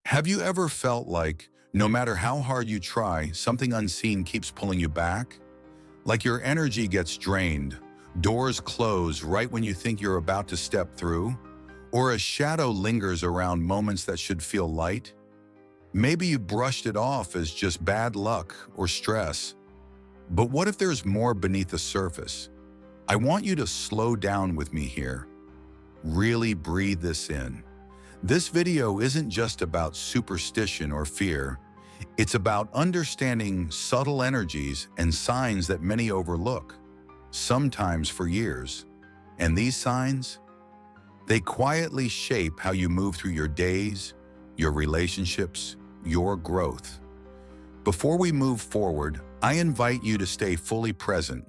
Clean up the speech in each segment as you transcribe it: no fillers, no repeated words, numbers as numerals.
Have you ever felt like, no matter how hard you try, something unseen keeps pulling you back? Like your energy gets drained, doors close right when you think you're about to step through, or a shadow lingers around moments that should feel light? Maybe you brushed it off as just bad luck or stress. But what if there's more beneath the surface? I want you to slow down with me here. Really breathe this in. This video isn't just about superstition or fear. It's about understanding subtle energies and signs that many overlook, sometimes for years. And these signs? They quietly shape how you move through your days, your relationships, your growth. Before we move forward, I invite you to stay fully present.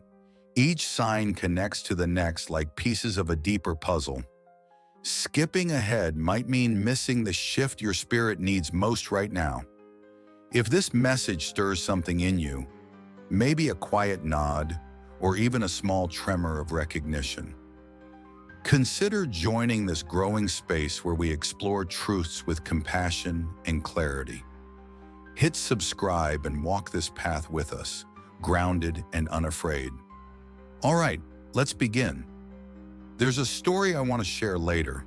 Each sign connects to the next like pieces of a deeper puzzle. Skipping ahead might mean missing the shift your spirit needs most right now. If this message stirs something in you, maybe a quiet nod or even a small tremor of recognition, consider joining this growing space where we explore truths with compassion and clarity. Hit subscribe and walk this path with us, grounded and unafraid. All right, let's begin. There's a story I want to share later,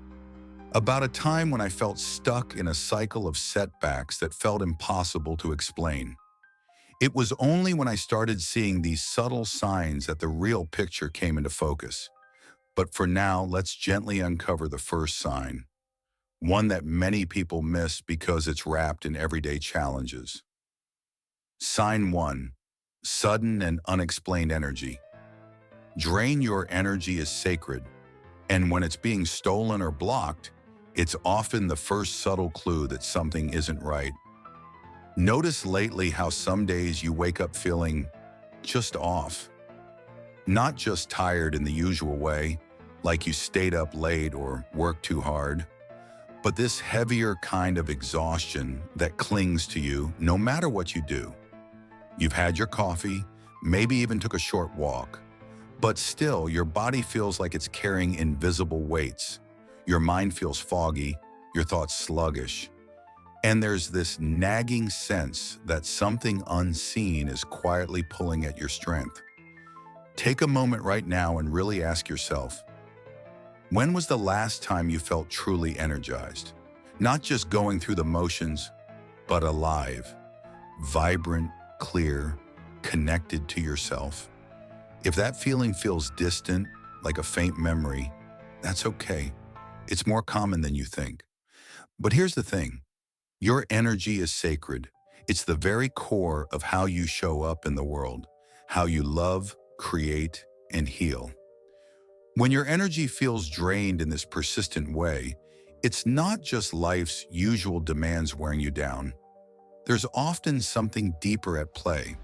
about a time when I felt stuck in a cycle of setbacks that felt impossible to explain. It was only when I started seeing these subtle signs that the real picture came into focus. But for now, let's gently uncover the first sign, one that many people miss because it's wrapped in everyday challenges. Sign 1. Sudden and unexplained energy. Drain your energy is sacred, and when it's being stolen or blocked, it's often the first subtle clue that something isn't right. Notice lately how some days you wake up feeling just off. Not just tired in the usual way, like you stayed up late or worked too hard, but this heavier kind of exhaustion that clings to you no matter what you do. You've had your coffee, maybe even took a short walk, but still your body feels like it's carrying invisible weights. Your mind feels foggy, your thoughts sluggish, and there's this nagging sense that something unseen is quietly pulling at your strength. Take a moment right now and really ask yourself, when was the last time you felt truly energized? Not just going through the motions, but alive, vibrant, clear, connected to yourself. If that feeling feels distant, like a faint memory, that's okay. It's more common than you think. But here's the thing. Your energy is sacred. It's the very core of how you show up in the world, how you love, create, and heal. When your energy feels drained in this persistent way, it's not just life's usual demands wearing you down. There's often something deeper at play.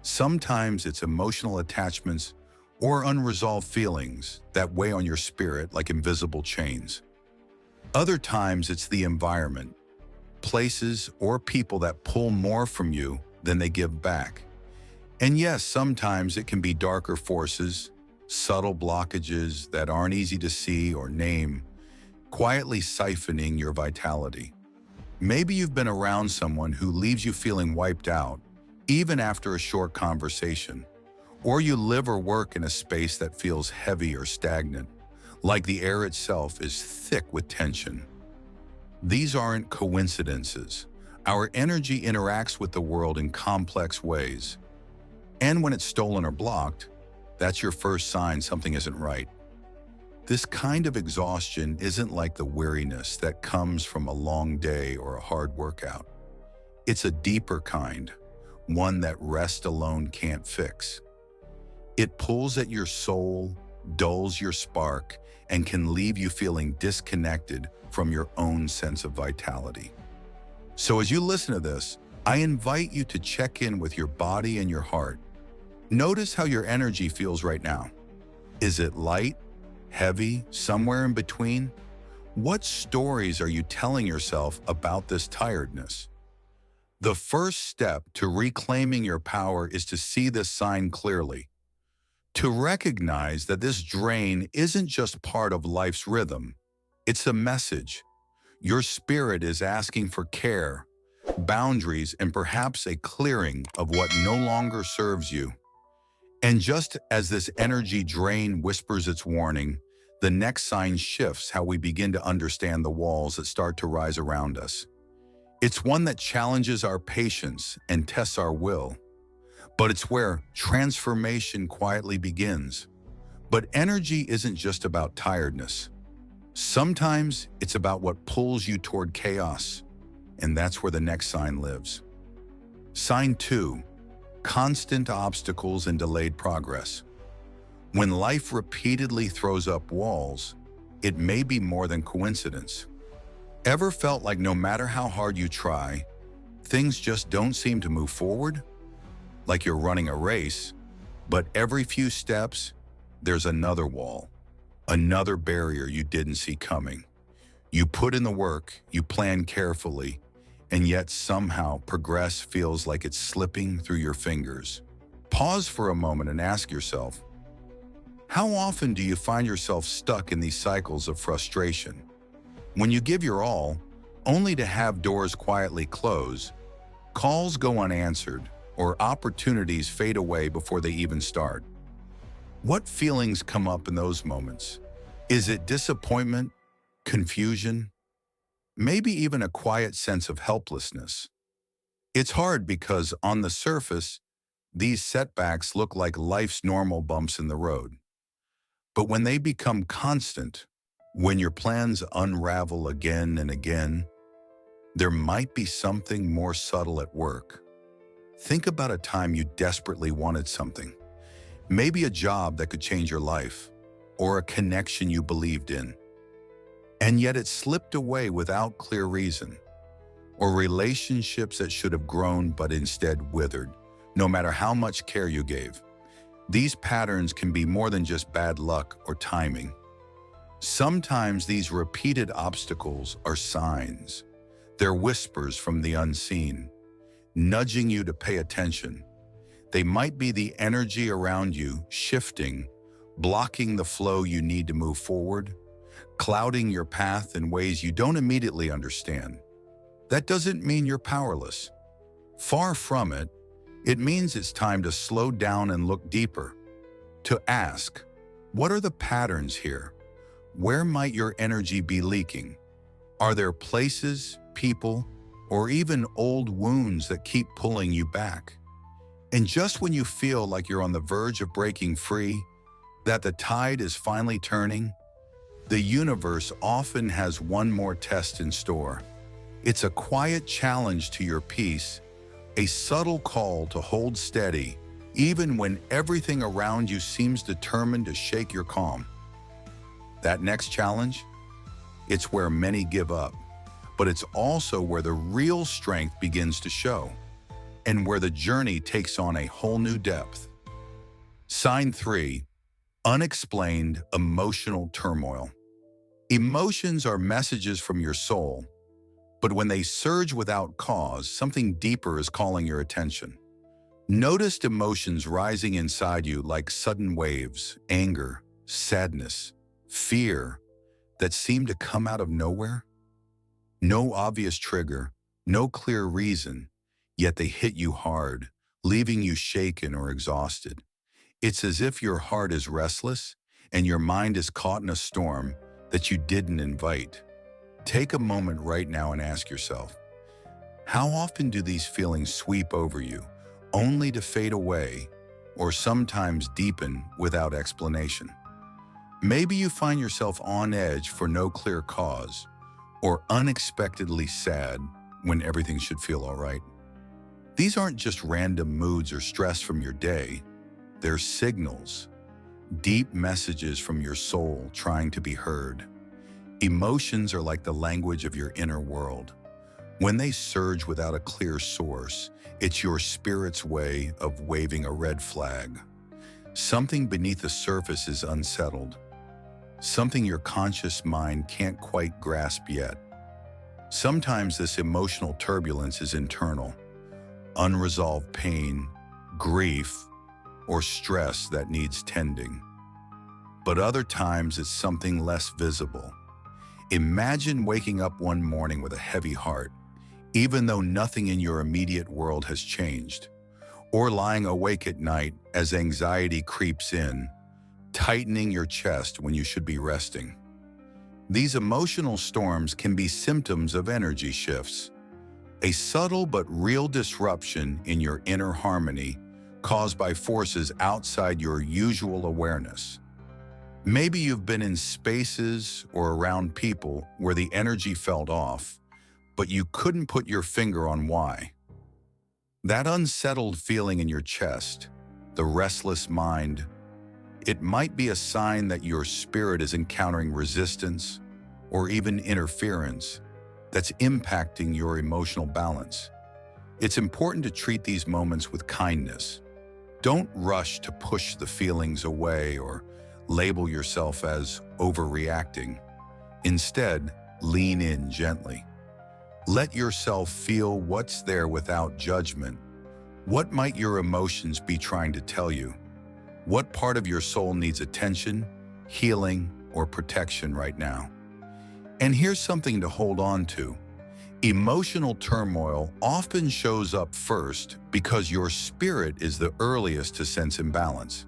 Sometimes it's emotional attachments or unresolved feelings that weigh on your spirit like invisible chains. Other times it's the environment, places or people that pull more from you than they give back. And yes, sometimes it can be darker forces, subtle blockages that aren't easy to see or name, quietly siphoning your vitality. Maybe you've been around someone who leaves you feeling wiped out, even after a short conversation. Or you live or work in a space that feels heavy or stagnant, like the air itself is thick with tension. These aren't coincidences. Our energy interacts with the world in complex ways. And when it's stolen or blocked, that's your first sign something isn't right. This kind of exhaustion isn't like the weariness that comes from a long day or a hard workout. It's a deeper kind, one that rest alone can't fix. It pulls at your soul, dulls your spark, and can leave you feeling disconnected from your own sense of vitality. So as you listen to this, I invite you to check in with your body and your heart. Notice how your energy feels right now. Is it light, heavy, somewhere in between? What stories are you telling yourself about this tiredness? The first step to reclaiming your power is to see this sign clearly. To recognize that this drain isn't just part of life's rhythm, it's a message. Your spirit is asking for care, boundaries, and perhaps a clearing of what no longer serves you. And just as this energy drain whispers its warning, the next sign shifts how we begin to understand the walls that start to rise around us. It's one that challenges our patience and tests our will, but it's where transformation quietly begins. But energy isn't just about tiredness. Sometimes it's about what pulls you toward chaos, and that's where the next sign lives. Sign 2. Constant obstacles and delayed progress. When life repeatedly throws up walls, it may be more than coincidence. Ever felt like no matter how hard you try, things just don't seem to move forward? Like you're running a race, but every few steps, there's another wall, another barrier you didn't see coming. You put in the work, you plan carefully, and yet somehow progress feels like it's slipping through your fingers. Pause for a moment and ask yourself, how often do you find yourself stuck in these cycles of frustration? When you give your all, only to have doors quietly close, calls go unanswered, or opportunities fade away before they even start. What feelings come up in those moments? Is it disappointment, confusion, maybe even a quiet sense of helplessness? It's hard because on the surface, these setbacks look like life's normal bumps in the road. But when they become constant, when your plans unravel again and again, there might be something more subtle at work. Think about a time you desperately wanted something, maybe a job that could change your life, or a connection you believed in, and yet it slipped away without clear reason, or relationships that should have grown but instead withered, no matter how much care you gave. These patterns can be more than just bad luck or timing. Sometimes these repeated obstacles are signs. They're whispers from the unseen, nudging you to pay attention. They might be the energy around you shifting, blocking the flow you need to move forward, clouding your path in ways you don't immediately understand. That doesn't mean you're powerless. Far from it. It means it's time to slow down and look deeper. To ask, what are the patterns here? Where might your energy be leaking? Are there places, people, or even old wounds that keep pulling you back? And just when you feel like you're on the verge of breaking free, that the tide is finally turning, the universe often has one more test in store. It's a quiet challenge to your peace, a subtle call to hold steady, even when everything around you seems determined to shake your calm. That next challenge? It's where many give up, but it's also where the real strength begins to show, and where the journey takes on a whole new depth. Sign 3. Unexplained emotional turmoil. Emotions are messages from your soul, but when they surge without cause, something deeper is calling your attention. Noticed emotions rising inside you like sudden waves, anger, sadness, fear, that seem to come out of nowhere? No obvious trigger, no clear reason, yet they hit you hard, leaving you shaken or exhausted. It's as if your heart is restless and your mind is caught in a storm that you didn't invite. Take a moment right now and ask yourself, how often do these feelings sweep over you, only to fade away, or sometimes deepen without explanation? Maybe you find yourself on edge for no clear cause, or unexpectedly sad when everything should feel all right. These aren't just random moods or stress from your day. They're signals, deep messages from your soul trying to be heard. Emotions are like the language of your inner world. When they surge without a clear source, it's your spirit's way of waving a red flag. Something beneath the surface is unsettled. Something your conscious mind can't quite grasp yet. Sometimes this emotional turbulence is internal. Unresolved pain, grief, or stress that needs tending. But other times it's something less visible. Imagine waking up one morning with a heavy heart, even though nothing in your immediate world has changed, or lying awake at night as anxiety creeps in, tightening your chest when you should be resting. These emotional storms can be symptoms of energy shifts, a subtle but real disruption in your inner harmony caused by forces outside your usual awareness. Maybe you've been in spaces or around people where the energy felt off, but you couldn't put your finger on why. That unsettled feeling in your chest, the restless mind, it might be a sign that your spirit is encountering resistance or even interference that's impacting your emotional balance. It's important to treat these moments with kindness. Don't rush to push the feelings away or label yourself as overreacting. Instead, lean in gently. Let yourself feel what's there without judgment. What might your emotions be trying to tell you? What part of your soul needs attention, healing, or protection right now? And here's something to hold on to. Emotional turmoil often shows up first because your spirit is the earliest to sense imbalance.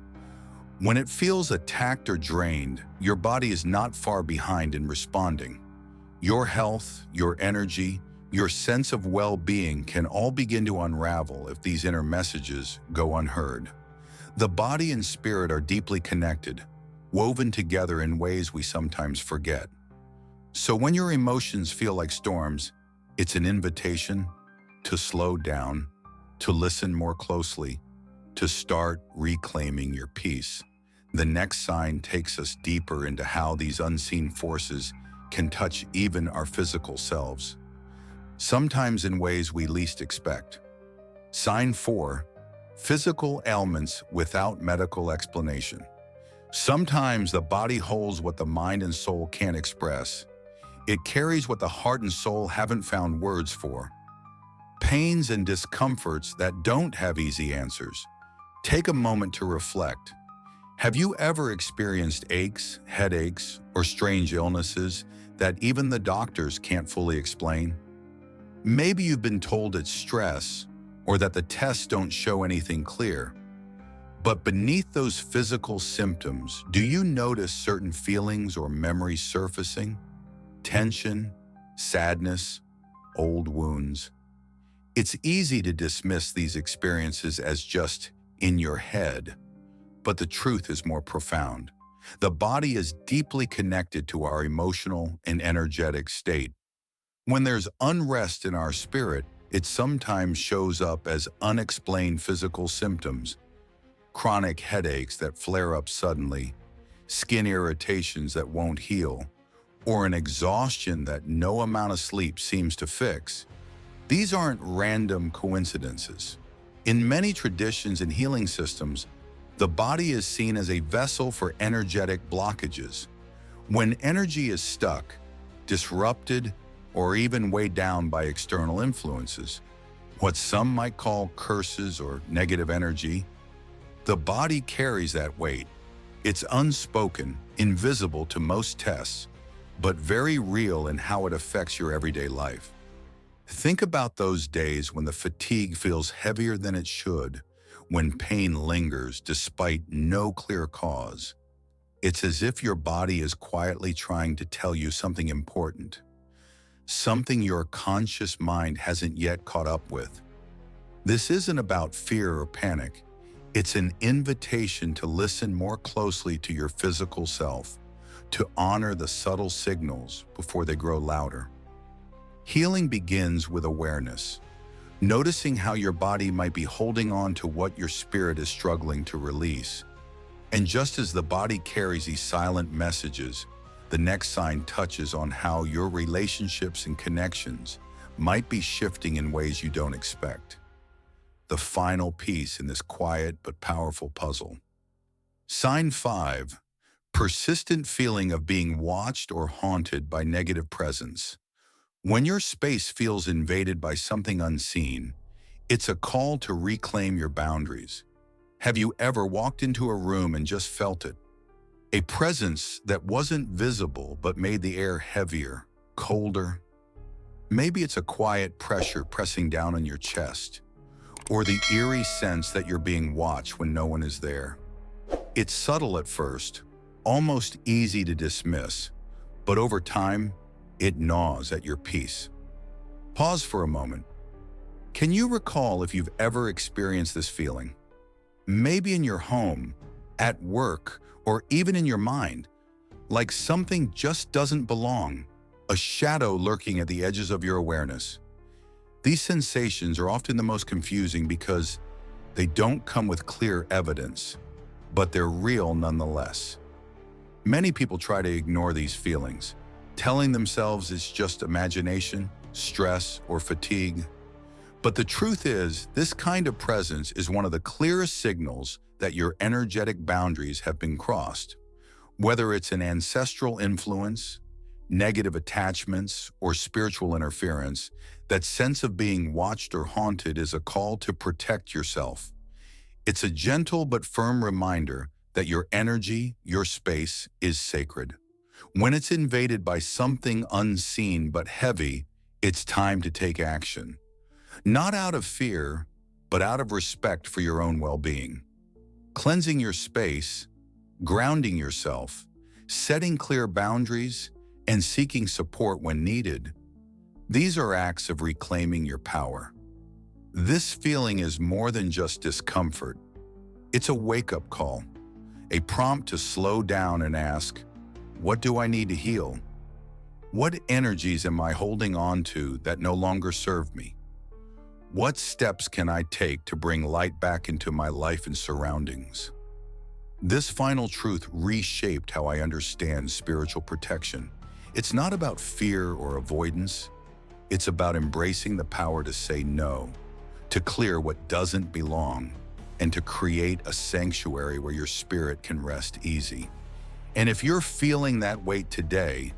When it feels attacked or drained, your body is not far behind in responding. Your health, your energy, your sense of well-being can all begin to unravel if these inner messages go unheard. The body and spirit are deeply connected, woven together in ways we sometimes forget. So when your emotions feel like storms, it's an invitation to slow down, to listen more closely, to start reclaiming your peace. The next sign takes us deeper into how these unseen forces can touch even our physical selves, sometimes in ways we least expect. Sign 4. Physical ailments without medical explanation. Sometimes the body holds what the mind and soul can't express. It carries what the heart and soul haven't found words for. Pains and discomforts that don't have easy answers. Take a moment to reflect. Have you ever experienced aches, headaches, or strange illnesses that even the doctors can't fully explain? Maybe you've been told it's stress or that the tests don't show anything clear. But beneath those physical symptoms, do you notice certain feelings or memories surfacing? Tension, sadness, old wounds. It's easy to dismiss these experiences as just in your head, but the truth is more profound. The body is deeply connected to our emotional and energetic state. When there's unrest in our spirit, it sometimes shows up as unexplained physical symptoms, chronic headaches that flare up suddenly, skin irritations that won't heal, or an exhaustion that no amount of sleep seems to fix. These aren't random coincidences. In many traditions and healing systems, the body is seen as a vessel for energetic blockages. When energy is stuck, disrupted, or even weighed down by external influences, what some might call curses or negative energy, the body carries that weight. It's unspoken, invisible to most tests, but very real in how it affects your everyday life. Think about those days when the fatigue feels heavier than it should, when pain lingers despite no clear cause. It's as if your body is quietly trying to tell you something important, something your conscious mind hasn't yet caught up with. This isn't about fear or panic. It's an invitation to listen more closely to your physical self, to honor the subtle signals before they grow louder. Healing begins with awareness, noticing how your body might be holding on to what your spirit is struggling to release. And just as the body carries these silent messages, the next sign touches on how your relationships and connections might be shifting in ways you don't expect. The final piece in this quiet but powerful puzzle. Sign 5. Persistent feeling of being watched or haunted by negative presence. When your space feels invaded by something unseen, it's a call to reclaim your boundaries. Have you ever walked into a room and just felt it? A presence that wasn't visible but made the air heavier, colder. Maybe it's a quiet pressure pressing down on your chest, or the eerie sense that you're being watched when no one is there. It's subtle at first, almost easy to dismiss, but over time, it gnaws at your peace. Pause for a moment. Can you recall if you've ever experienced this feeling? Maybe in your home, at work, or even in your mind, like something just doesn't belong, a shadow lurking at the edges of your awareness. These sensations are often the most confusing because they don't come with clear evidence, but they're real nonetheless. Many people try to ignore these feelings, telling themselves it's just imagination, stress, or fatigue. But the truth is, this kind of presence is one of the clearest signals that your energetic boundaries have been crossed. Whether it's an ancestral influence, negative attachments, or spiritual interference, that sense of being watched or haunted is a call to protect yourself. It's a gentle but firm reminder that your energy, your space, is sacred. When it's invaded by something unseen but heavy, it's time to take action. Not out of fear, but out of respect for your own well-being. Cleansing your space, grounding yourself, setting clear boundaries, and seeking support when needed. These are acts of reclaiming your power. This feeling is more than just discomfort. It's a wake-up call, a prompt to slow down and ask, what do I need to heal? What energies am I holding on to that no longer serve me? What steps can I take to bring light back into my life and surroundings? This final truth reshaped how I understand spiritual protection. It's not about fear or avoidance. It's about embracing the power to say no, to clear what doesn't belong, and to create a sanctuary where your spirit can rest easy. And if you're feeling that weight today,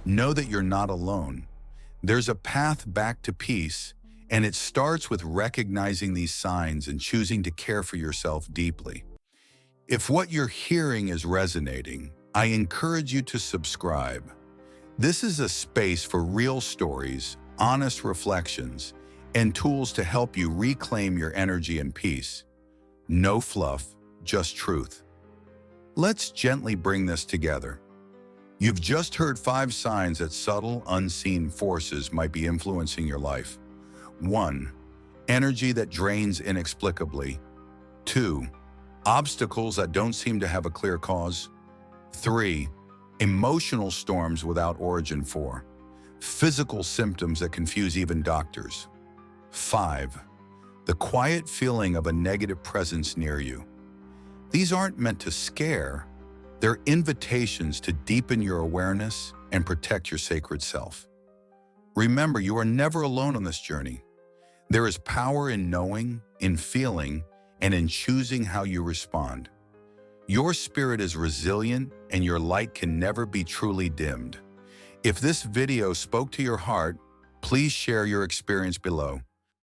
know that you're not alone. There's a path back to peace, and it starts with recognizing these signs and choosing to care for yourself deeply. If what you're hearing is resonating, I encourage you to subscribe. This is a space for real stories, honest reflections, and tools to help you reclaim your energy and peace. No fluff, just truth. Let's gently bring this together. You've just heard 5 signs that subtle, unseen forces might be influencing your life. 1. Energy that drains inexplicably. 2. Obstacles that don't seem to have a clear cause. 3. Emotional storms without origin. 4. Physical symptoms that confuse even doctors. 5. The quiet feeling of a negative presence near you. These aren't meant to scare. They're invitations to deepen your awareness and protect your sacred self. Remember, you are never alone on this journey. There is power in knowing, in feeling, and in choosing how you respond. Your spirit is resilient, and your light can never be truly dimmed. If this video spoke to your heart, please share your experience below.